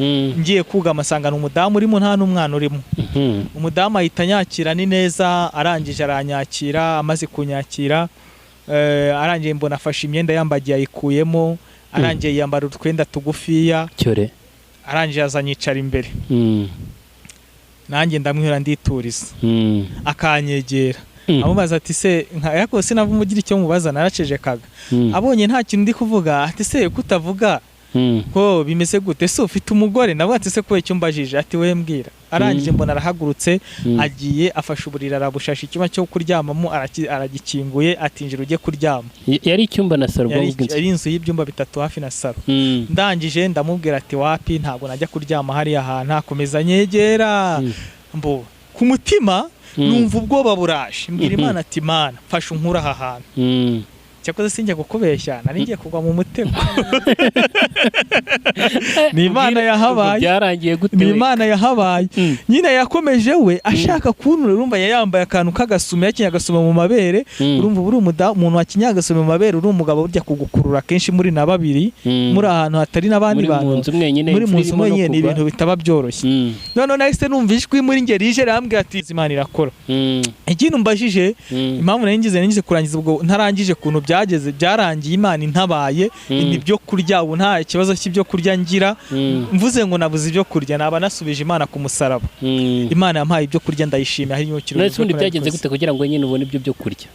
ngiye kugama asangana umudamu urimo nta n'umwana urimo. Umudamu ahita anyakira ni neza, arangije aranyakira, amaze kunyakira arangiye mbona afashe imyenda yambagiye ayikuyemo, arangiye yambara utwenda tugufiya cyore, arangiye azanyicara imbere. Nanjye ndamwira ndituriza, akanyegera amubaza ati se yako sinavumugira icyo mubaza, naracejekaga. Abonye nta kintu ndi kuvuga ati se kutavuga ko bimeze gute, se ufite umugore? Navuga ati se ko icyo mbajije, ati we mbwira. Arangije mbona arahagurutse agiye afashe uburiri arabushasha icyuma cyo kuryamamo aragikinguye, atinjira ujye kuryama. Yari icyumba na saro, yari inzu y'ibyumba bitatu hafi na saro. Ndangije ndamubwira ati wapi, ntabwo najya kuryama hariya ahantu. Akomeza nyegera mbo ku mutima numva ubwoba buraje, mbwira Imana ati Mana mfasha unkura aha hantu. Cyakoze sinjye kukubeshya, nari ngiye kugwa mu mutego. Ni Imana yahabaye, byarangiye gute? Ni Imana yahabaye. Nyine yakomeje we ashaka kuntura, urumva yambaye akantu k'agasume, yakinye agasuma mu mabere. Urumva buri umuntu wakinye agasuma mu mabere, uri umugabo burya kugukurura kenshi muri na babiri, muri ahantu hatari n'abandi bantu, muri mu nzu mwenyine, ni ibintu bitaba byoroshye. None nahise numva ijwi muri nge rije rambwira ati Imana irakora. Ikintu mbajije impamvu ngize kurangiza ubwo ntarangije kuntu byageze byarangiye, Imana intabaye, ibyo kurya ubu nta kibazo cy'ibyo kurya ngira. Mvuze ngo nabuze ibyo kurya, naba nasubije Imana ku musaraba. Imana yampaye ibyo kurya, ndayishimira. Hari nyokiro. None ubundi byagenze gute kugira ngo nyine ubone ibyo byo kurya?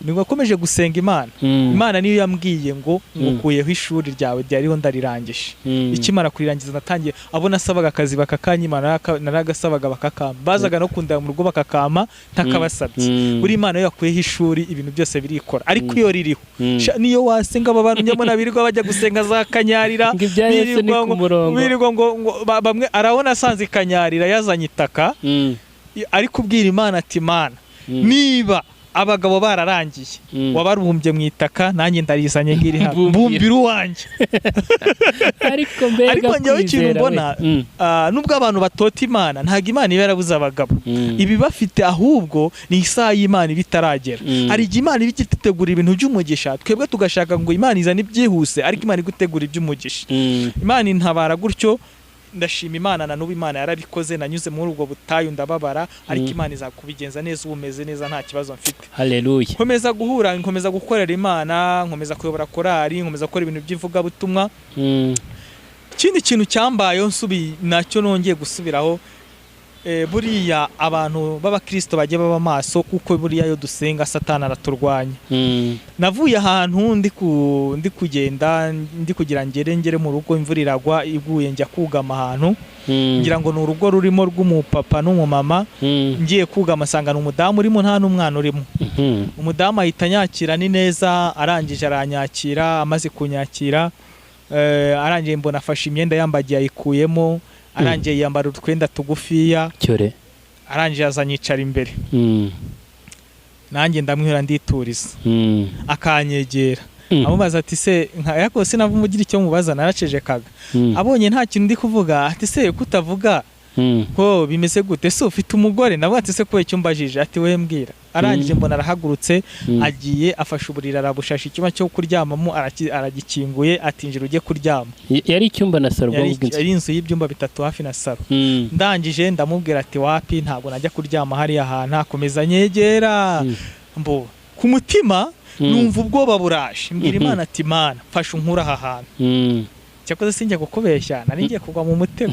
Niwakomeje gusenga Imana. Imana niyo yambwiye ngo ngukuyeho ishuri ryawe ryariho ndarirangije. Ikimara kurirangiza natangiye abo nasabaga akazi bakakanyimana, naragasabaga bakakama, bazaga no kundira mu rugo bakakama ntakabasabye. Buri Imana yo yakuyeho ishuri, ibintu byose birikora. Ariko iyo ririho niyo wasenga aba bantu nyamona birirwa bajya gusenga za Kanyarira, birirwa ngo bamwe arabona asanze Kanyarira yazanye itaka, ari kubwira Imana ati Mana niba abagabo bararangiye wabarumbye mu itaka, nanjye ndarizanye ngiri hano mbumbira uwanjye. Ariko njyewe ikintu mbona, nubwo abantu batota Imana, ntabwo Imana iba yarabuze abagabo. Ibi bafite ahubwo ni isaha y'Imana ibitaragera. Hari igihe Imana iba itegura ibintu by'umugisha, twebwe tugashaka ngo Imana izane ibyihuse, ariko Imana igutegura iby'umugisha. Imana intabara gutyo. Ndashima Imana, na n'ubu Imana yarabikoze, nanyuze muri ubwo butayu ndababara, ariko Imana izakubigenza neza, ubumeze neza, nta kibazo mfite. Haleluya. Nkomeza guhura, nkomeza gukorera Imana, nkomeza kuyobora korali, nkomeza gukora ibintu by'ivuga butumwa. Ikindi kintu cyambayeho nacyo nongeye gusubiraho, buriya abantu b'abakristo bagiye baba maso, kuko buriya yo dusenga Satani araturwanya. Navuye ahantu ndi kugenda, ndi kugira ngere mu rugo, imvura iragwa iguye, njya kugama ahantu, ngira ngo ni urugo rurimo rw'umupapa n'umumama. Ngiye kugama asangana umudamu urimo nta n'umwana urimo. Umudamu ahita anyakira ni neza, arangije aranyakira, amaze kunyakira arangiye mbona afashe imyenda yambagiye ayikuyemo, arangiye yambara utwenda tugufiya cyore, arangiye azanyicara imbere. Nanjye ndamwira ndituriza, akanyegera amubaza ati se yako sinavumugira icyo mubaza, naracejekaga. Abonye nta kintu ndi kuvuga ati se kutavuga ko bimeze gute, se ufite umugore? Navuga ati se ko icyo mbajije, ati we mbwira. Arangije mbona arahagurutse agiye afashe uburiri arabushasha icyuma cyo kuryamamo aragikinguye, atinjira ujye kuryama. Yari icyumba na saro, yari inzu y'ibyumba bitatu hafi na saro. Ndangije ndamubwira ati wapi, ntabwo najya kuryama hariya ahantu. Akomeza nyegera mbo ku mutima numva ubwoba buraje, mbwira Imana ati Mana mfasha unkura aha hantu. Cyakoze sinjye kukubeshya, nari ngiye kugwa mu mutego.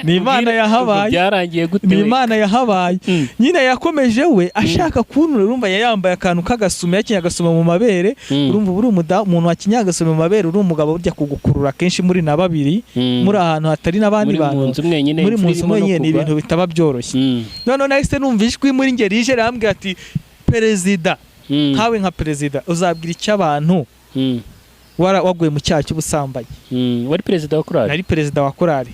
Ni Imana yahabaye, byarangiye gute? Ni Imana yahabaye. Nyine yakomeje we ashaka kuntura, urumva yambaye akantu k'agasume, yakinye agasuma mu mabere. Urumva buri umuntu wakinye agasuma mu mabere, uri umugabo burya kugukurura kenshi muri na babiri, muri ahantu hatari n'abandi bantu, muri mu nzu mwenyine, ni ibintu bitaba byoroshye. None nahise numva ijwi muri nge rije rambwira ati Perezida, nkawe nka perezida uzabwira icyo abantu waguye mu cyaha cy'ubusambanyi? Wari perezida wa korali? Nari perezida wa korali.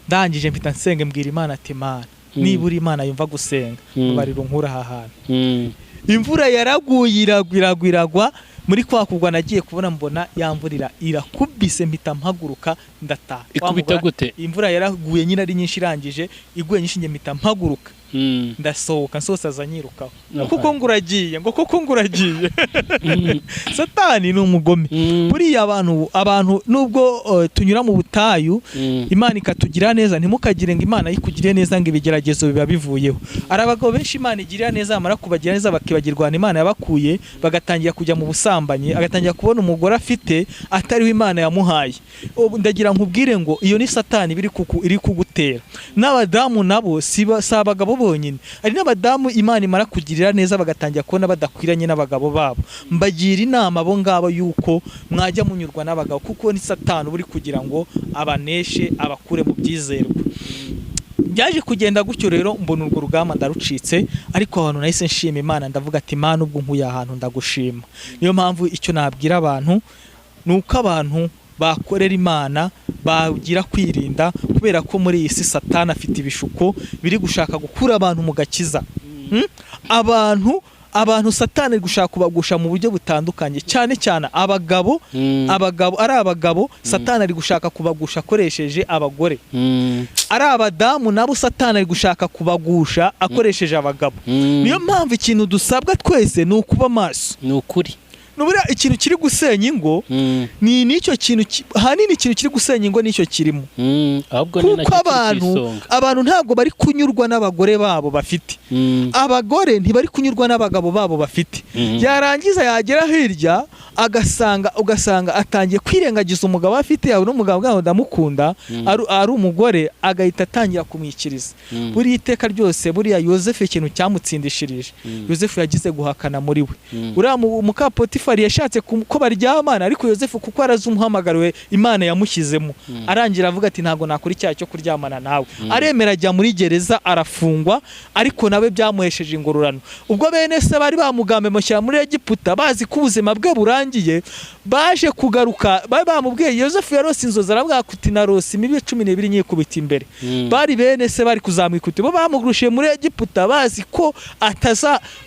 Ndangije mpita nsenga, mbwira Imana ati Mana niba uri Imana yumva gusenga, ubarira unkura aha hantu. Imvura yaraguye iragwa, muri kwa kugwa nagiye kubona mbona yamvurira irakubise mpita mpaguruka ndataha. Ikubita gute? Imvura yaraguye nyine ari nyinshi irangije iguye nyinshi nge mpita mpaguruka ndasohoka nsosaza nyirukaho kuko nguragiye Satani ni umugome. Buriya abantu nubwo tunyura mu butayu Imana ikatugira neza, ntimukagire ngo Imana yikugire neza ngo ibigeragezo biba bivuyeho. Arabagabo benshi Imana igirira neza amara kubagira neza bakibagirwa Imana yabakuye bagatangira kujya mu busambanyi, agatangira kubona umugore afite atari Imana yamuhaye. Ndagira nkubwire ngo iyo ni Satani iri kugutera. N'abadamu nabo sabagabo bonyine, ari n'abadamu Imana imara kugirira neza bagatangira kubona badakwiranye n'abagabo babo. Mbagira inama abo ngabo yuko mwajya munyurwa n'abagabo kuko ni Satani uri kugira ngo abaneshe abakure mu byizerwa. Byaje kugenda gutyo rero mbona urwo rugamba ndarucitse, ariko abantu nahise nshima Imana ndavuga ati Imana ubwo nkuye ahantu ndagushima. Niyo mpamvu icyo nabwira abantu nuko abantu bakorera Imana bagira kwirinda, kubera ko muri iyi si Satani afite ibishuko biri gushaka gukura abantu mu gakiza. Abantu Satani ari gushaka kubagusha mu buryo butandukanye, cyane cyane abagabo Satani ari gushaka kubagusha akoresheje abagore. Ari abadamu nabo Satani ari gushaka kubagusha akoresheje abagabo. Niyo mpamvu ikintu dusabwa twese ni ukuba maso. Ni ukuri. Nubura ikintu kiri gusenya ingo ni nicyo kintu hanini, ikintu kiri gusenya ingo nicyo kirimo. Ahubwo ni nacyo abantu ntabwo bari kunyurwa n'abagore babo bafite. Abagore ntibari kunyurwa n'abagabo babo bafite. Yarangiza yagera hirya ugasanga atangiye kwirengagiza umugabo afite, yawe n'umugabo bwawe ndamukunda ari umugore, agahita atangira kumwikiriza. Buri iteka ryose buriya Yosefu ikintu cyamutsindishirije, Yosefu yagize guhakana muri we. Uriya muka Potifari yashatse ko baryamana, ariko Yosefu kuko arazi umuhamagaro Imana yamushyizemo, arangira avuga ati ntabwo nakora icyaha cyo kuryamana nawe. Aremera ajya muri gereza arafungwa, ariko nawe byamuhesheje ingororano. Ubwo bene se bari bamugambe mushyira muri Egiputa bazi ko ubuzima bwe burangiye, baje kugaruka bamubwiye Yosefu yarose inzozi aravuga kuti narose imibe 12 nyikubita imbere. Bari bene se bari kuzamwikuta, bo bamugurushiye muri Egiputa bazi ko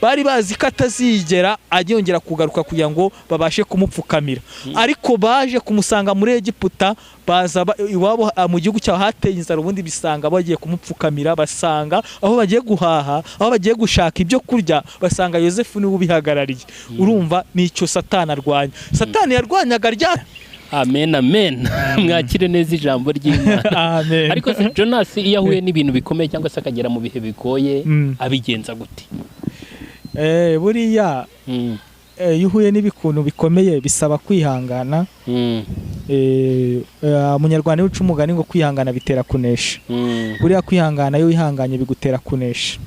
bari bazi ko atazigera agiyongera kugaruka kugira ngo babashe kumupfukamira. Ariko baje kumusanga muri Egiputa, baza iwabo mu gihugu cyaho hateye inzara, ubundi bisanga bagiye kumupfukamira, basanga aho bagiye guhaha, aho bagiye gushaka ibyo kurya, basanga Yosefu niwe ubihagarariye. Urumva nicyo Satani arwanya. Satani yarwanyaga rya Amen. Mwakire neza ijambo ry'Imana. Ariko se Jonas iyo ahuye n'ibintu bikomeye cyangwa se akagera mu bihe bigoye abigenza gute? Buriya iyo uhuye n'ibikuntu bikomeye bisaba kwihangana. Umunyarwanda uca umugani ngo kwihangana bitera kunesha. Buriya kwihangana iyo wihanganye bigutera kunesha.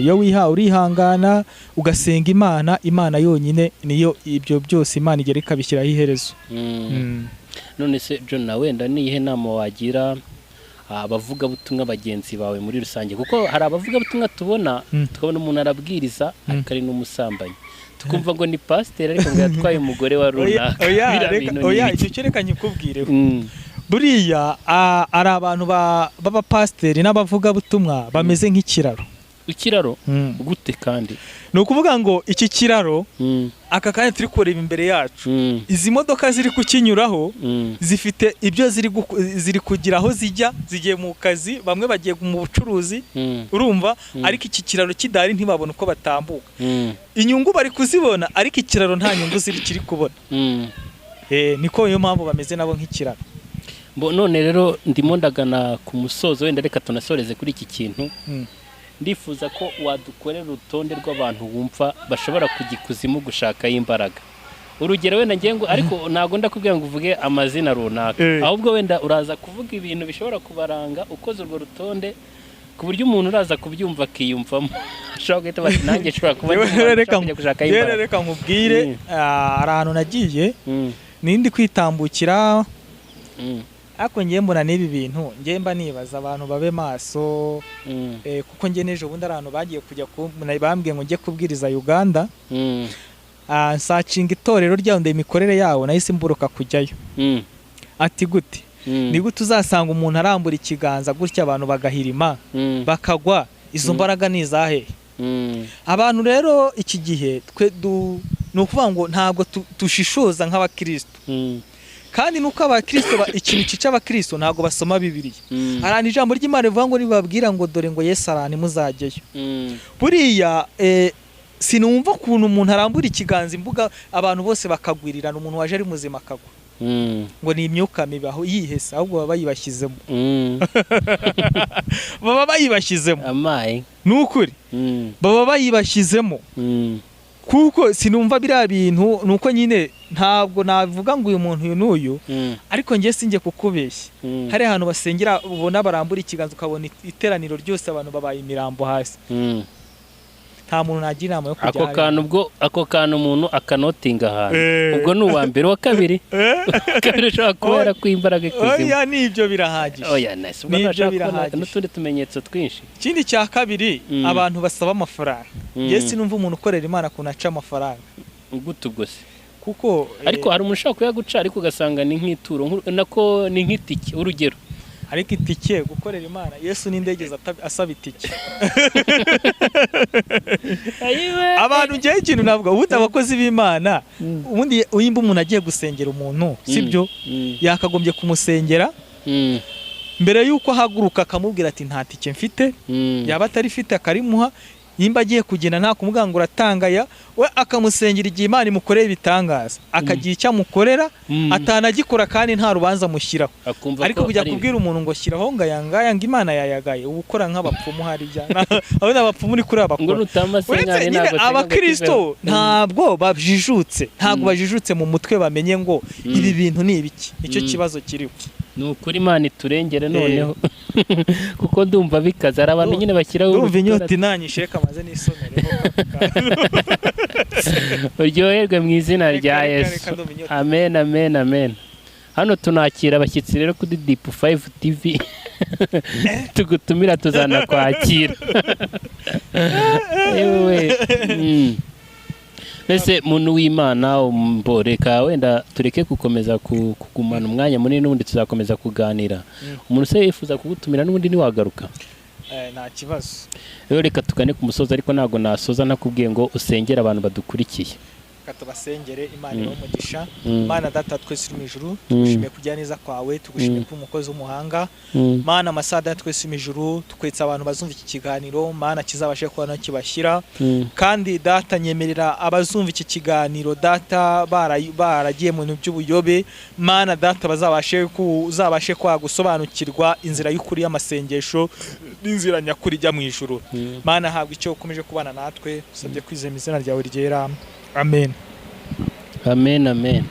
Iyo urihangana ugasenga Imana yonyine niyo ibyo byose Imana igera ikabishyiraho iherezo. None se John, na wenda nihe nama wagira abavuga butumwa bagenzi bawe muri rusange? Kuko hari abavuga butumwa tukabona umuntu arabwiriza akari n'umusambanyi, tukumva ngo ni pasiteri ariko ngo yatwaye umugore wa runaka. Oya icyo cyerekanye kubwire. Buriya ari abantu baba pasiteri n'abavuga butumwa bameze nk'ikiraro. Ikiraro gute kandi? Ni ukuvuga ngo iki kiraro aka kanya turi kureba imbere yacu, izi modoka ziri kukinyuraho zifite ibyo ziri kugira aho zigiye mu kazi, bamwe bagiye mu bucuruzi, urumva. Ariko iki kiraro kidari ntibabona uko batambuka. Inyungu bari kuzibona, ariko ikiraro nta nyungu kiri kubona. Niko yo mpamvu bameze nabo nk'ikiraro. None rero ndimo ndagana ku musozo, wenda reka tunasoreze kuri iki kintu. Ndifuza ko wadukorera urutonde rw'abantu wumva bashobora kujya ikuzimu gushakayo imbaraga. Urugero wenda ngengo, ariko ntago ndakubwira ngo uvuge amazina runaka, ahubwo wenda uraza kuvuga ibintu bishobora kubaranga ukoze urwo rutonde, ku buryo umuntu uraza kubyumva akiyumvamo ashobora guhita bati nanjye nshobora kuba kujya gushakayo imbaraga. Reka nkubwire, ahantu nagiye nindi kwitambukira, ariko ngiye mbona n'ibi bintu ngiye mba nibaza abantu babe maso. Kuko ngiye n'ejo bundi abantu bagiye kujya bambwiye ngo njye kubwiriza Uganda, nsacinga itorero ryaho imikorere yawo, nahise mburuka kujyayo. Ati gute? Ni gute uzasanga umuntu arambura ikiganza gutya abantu bagahirima bakagwa? Izo mbaraga ni izahe? Abantu rero iki gihe twe ni ukuvuga ngo ntabwo tushishoza nk'abakristo kandi nuko abakristo ikintu cica abakristo ntabwo basoma Bibiliya arana ijambo ry'Imana rivuga ngo nibabwira ngo dore ngo Yesu arani muzajyeyo buriya sinumva ukuntu umuntu arambura ikiganza imbuga abantu bose bakagwirirana umuntu waje ari muzima akagwa ngo ni imyuka mibi aho yihese ahubwo baba bayibashyizemo baba bayibashyizemo amaye nukuri baba bayibashyizemo kuko sinumva biriya bintu nuko nyine ntabwo navuga ngo uyu muntu uyu n'uyu ariko njye sinjye kukubeshya hari ahantu basengera ubona barambura ikiganza ukabona iteraniro ryose abantu babaye imirambo hasi nta muntu nagira inama yo kujya ako kantu umuntu akanotinga ahantu ubwo ni uwa mbere wa kabiri kabiri ushobora kubera ko imbaraga ikuzimu oya nibyo birahagije oya nice ubwo nashaka kubona n'utundi tumenyetso twinshi ikindi cya kabiri abantu basaba amafaranga Yesu numva umuntu ukorera Imana kunaca amafaranga gute ubwo se kuko ariko hari umuntu ushaka kuyaguca ariko ugasanga ni nk'ituro nako ni nk'itike urugero ariko itike gukorera Imana Yesu n'indege asaba itike abantu ngiye ikintu navuga ubundi abakozi b'Imana ubundi uyimba umuntu agiye gusengera umuntu sibyo yakagombye kumusengera mbere yuko haguruka akamubwira ati nta tike mfite yaba atari ifite akarimuha yimba agiye kugenda nta kumuganga uratangaya we akamusengera igihe Imana imukoreye ibitangaza akagira icyo amukorera atanagikora kandi nta rubanza mushyiraho ariko kujya kubwira umuntu ngo shyiraho ngayangaya ngo Imana yayagaye ubukora nk'abapfumu harija abo n'abapfumu uri kuri abakora abakristo ntabwo bajijutse mu mutwe bamenye ngo ibi bintu ni ibiki nicyo kibazo kiriho nukuri Imana iturengere noneho kuko ndumva bikaza ari abantu nyine bashyiraho ndumva inyota inanyishe kamaze nisomereho uryoherwe mu izina rya Yesu amen amen amen hano tunakira abashyitsi rero kuri Deep 5 TV tugutumira tuzana kwakira yewe Mbese muntu w'Imana umboreka wenda tureke gukomeza kugumana umwanya munini n'ubundi tuzakomeza kuganira umuntu se yifuza kugutumira n'ubundi niwagaruka nta kibazo rero reka tugane ku musozi ariko ntago nasoza nakubwiye ngo usengere abantu badukurikiye tubasengere Imana y'umugisha Mana data twese mu ijuru tugushimiye kujya neza kwawe tugushimiye ko umukozi w'umuhanga Mana masada twese mu ijuru tukwetsa abantu bazumva iki kiganiro Mana kizabashe kuba no kibashyira kandi data nyemerera abazumva iki kiganiro data baragiye mu bintu by'ubuyobe Mana data uzabashe kwa gusobanukirwa inzira y'ukuri y'amasengesho n'inzira nyakuri ijya mu ijuru Mana habwa icyo ukomeje kubana natwe usabye kwizera izina ryawe ryera Amen. Amen, amen.